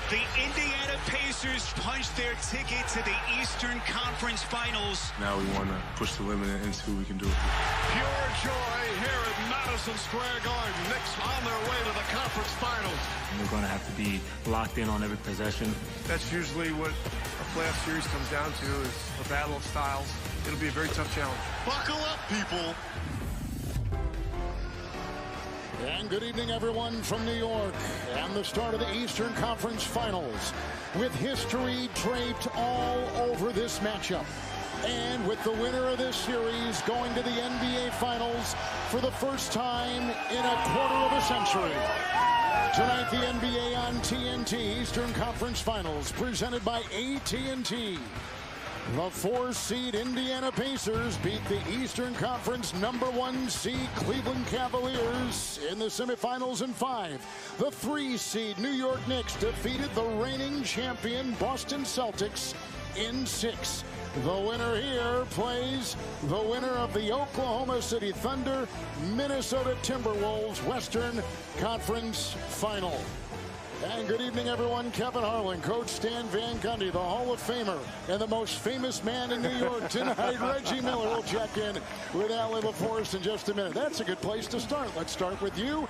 The Indiana Pacers punched their ticket to the Eastern Conference Finals. Now we want to push the limit and see what we can do. Pure joy here at Madison Square Garden. Knicks on their way to the conference finals. We're going to have to be locked in on every possession. That's usually what a playoff series comes down to, is a battle of styles. It'll be a very tough challenge. Buckle up, people. And good evening, everyone, from New York, and the start of the Eastern Conference Finals, with history draped all over this matchup. And with the winner of this series going to the NBA Finals for the first time in a quarter of a century. Tonight, the NBA on TNT Eastern Conference Finals, presented by AT&T. The 4-seed Indiana Pacers beat the Eastern Conference #1 seed Cleveland Cavaliers in the semifinals in 5. The 3-seed New York Knicks defeated the reigning champion Boston Celtics in 6. The winner here plays the winner of the Oklahoma City Thunder Minnesota Timberwolves Western Conference Final. And good evening, everyone. Kevin Harlan, Coach Stan Van Gundy, the Hall of Famer and the most famous man in New York tonight. Reggie Miller will check in with Allie LaForest in just a minute. That's a good place to start. Let's start with you.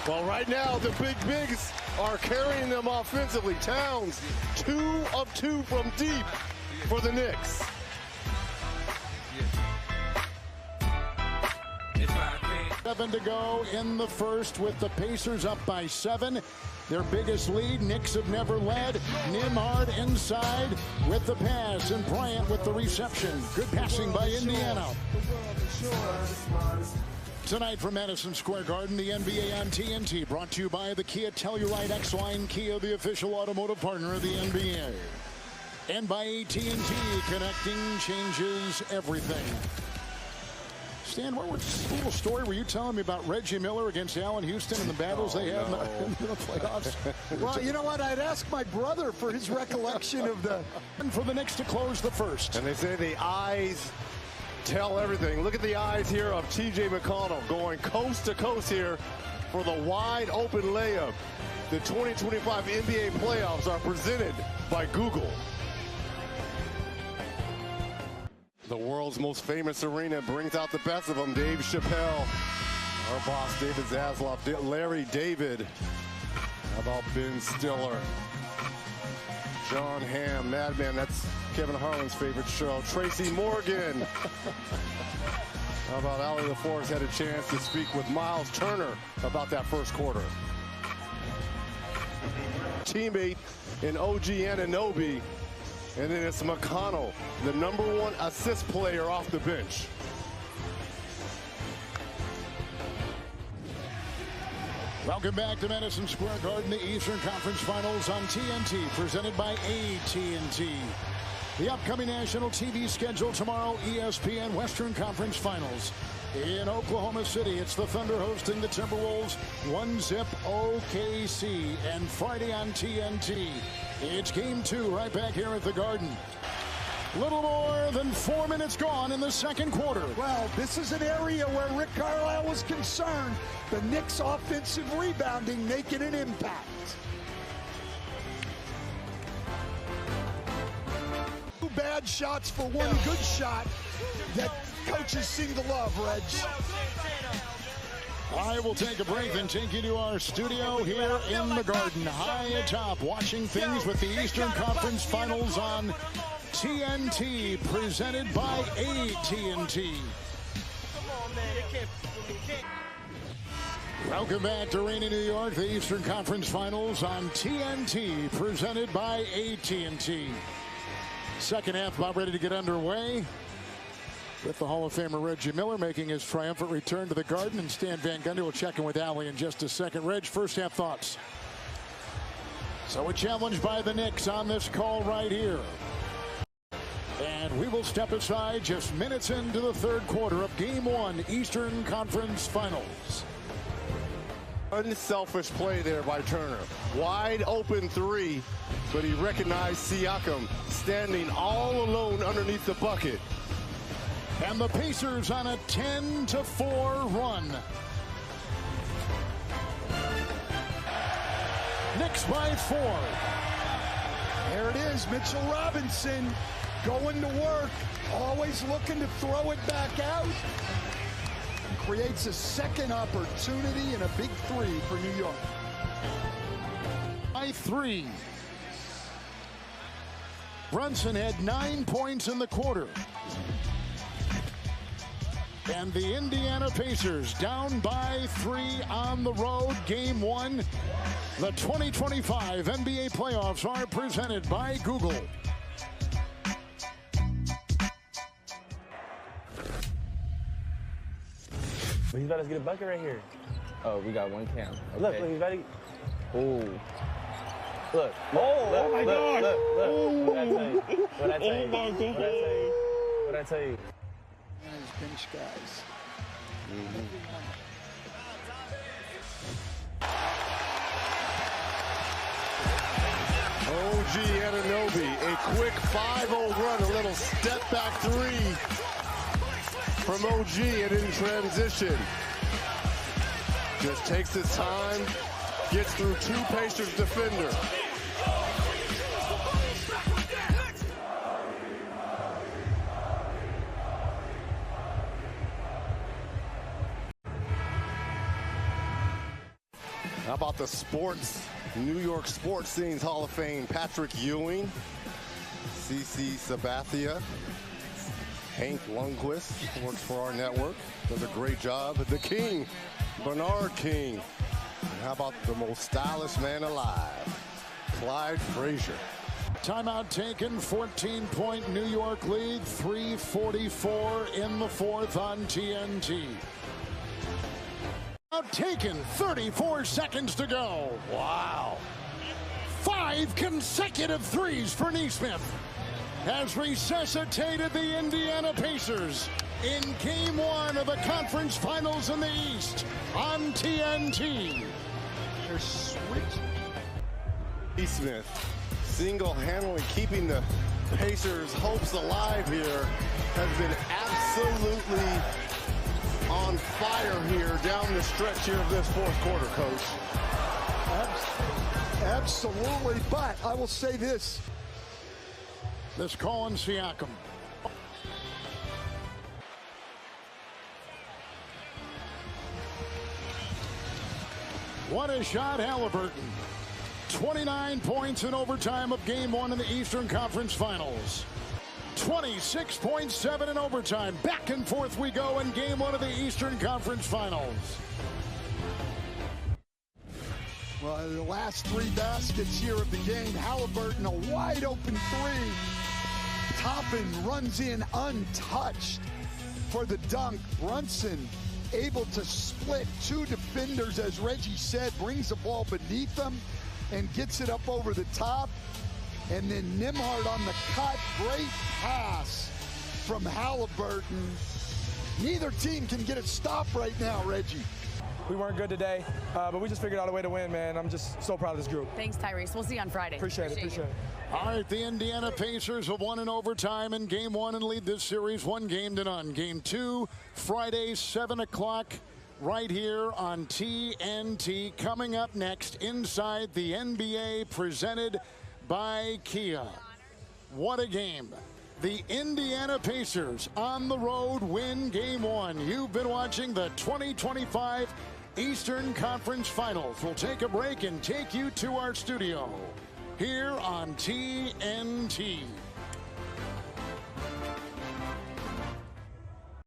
Well, right now, the big bigs are carrying them offensively. Towns, 2 of 2 from deep for the Knicks. 7 to go in the first, with the Pacers up by 7. Their biggest lead. Knicks have never led. Nimhard inside with the pass, and Bryant with the reception. Good passing by Indiana. Tonight from Madison Square Garden, the NBA on TNT, brought to you by the Kia Telluride X-Line Kia, the official automotive partner of the NBA. And by AT&T, connecting changes everything. Stan, what was this little story were you telling me about Reggie Miller against Allen Houston and the battles they had in the playoffs? Well, you know what? I'd ask my brother for his recollection of the... And for the Knicks to close the first. And they say the eyes tell everything. Look at the eyes here of T.J. McConnell going coast to coast here for the wide open layup. The 2025 NBA playoffs are presented by Google. The world's most famous arena brings out the best of them. Dave Chappelle, our boss David Zaslav, Larry David. How about Ben Stiller? John Hamm, Madman, that's Kevin Harlan's favorite show. Tracy Morgan. How about Allie LaForest had a chance to speak with Miles Turner about that first quarter. Teammate in OG Anunoby. And then it's McConnell, the #1 assist player off the bench. Welcome back to Madison Square Garden, the Eastern Conference Finals on TNT, presented by AT&T. The upcoming national TV schedule tomorrow, ESPN Western Conference Finals. In Oklahoma City, it's the Thunder hosting the Timberwolves, 1-zip OKC. And Friday on TNT, it's Game 2 right back here at the Garden. Little more than 4 minutes gone in the second quarter. Well, this is an area where Rick Carlisle was concerned. The Knicks' offensive rebounding making an impact. Two bad shots for one good shot that coaches seem to love, Reg. I will take a break and take you to our studio here in the Garden, high atop, watching things with the Eastern Conference Finals on TNT, presented by AT&T. Welcome back to rainy New York, the Eastern Conference Finals on TNT, presented by AT&T. Second half about ready to get underway, with the Hall of Famer Reggie Miller making his triumphant return to the Garden, and Stan Van Gundy will check in with Allie in just a second. Reg, first half thoughts. So a challenge by the Knicks on this call right here. And we will step aside just minutes into the third quarter of Game 1, Eastern Conference Finals. Unselfish play there by Turner. Wide open three, but he recognized Siakam standing all alone underneath the bucket. And the Pacers on a 10-4 run. Knicks by 4. There it is, Mitchell Robinson going to work, always looking to throw it back out. Creates a second opportunity and a big three for New York. By 3. Brunson had 9 points in the quarter. And the Indiana Pacers down by 3 on the road. Game 1. The 2025 NBA playoffs are presented by Google. He's about to get a bucket right here. Oh, we got one cam. Okay. Look, he's about to. Oh. Look. Oh my God. Look. What'd I tell you? What'd I tell you? Oh my God. What'd I tell you? And his bench guys. OG Anunoby, a quick 5-0 run, a little step back 3 from OG and in transition. Just takes his time, gets through 2 Pacers defenders. How about the sports, New York sports scenes Hall of Fame, Patrick Ewing, CC Sabathia, Hank Lundqvist works for our network, does a great job. The King, Bernard King. And how about the most stylish man alive, Clyde Frazier. Timeout taken, 14-point New York lead, 3:44 in the 4th on TNT. Out taken, 34 seconds to go. Wow. 5 consecutive threes for Nesmith has resuscitated the Indiana Pacers in Game 1 of the conference finals in the East on TNT. They're switching. Nesmith single-handedly keeping the Pacers' hopes alive here, has been absolutely on fire here down the stretch here of this 4th quarter, Coach. Absolutely, but I will say this. This Colin Siakam. What a shot, Halliburton. 29 points in overtime of Game 1 in the Eastern Conference Finals. 26.7 in overtime. Back and forth we go in Game 1 of the Eastern Conference Finals. Well, the last 3 baskets here of the game. Halliburton, a wide open 3. Toppin runs in untouched for the dunk. Brunson able to split 2 defenders, as Reggie said, brings the ball beneath them and gets it up over the top. And then Nembhard on the cut. Great pass from Halliburton. Neither team can get a stop right now, Reggie. We weren't good today, but we just figured out a way to win, man. I'm just so proud of this group. Thanks, Tyrese. We'll see you on Friday. Appreciate it. All right, the Indiana Pacers have won in overtime in Game 1 and lead this series 1-0. Game 2, Friday, 7 o'clock, right here on TNT. Coming up next, inside the NBA, presented by Kia. What a game. The Indiana Pacers on the road win Game 1. You've been watching the 2025 Eastern Conference Finals. We'll take a break and take you to our studio here on TNT.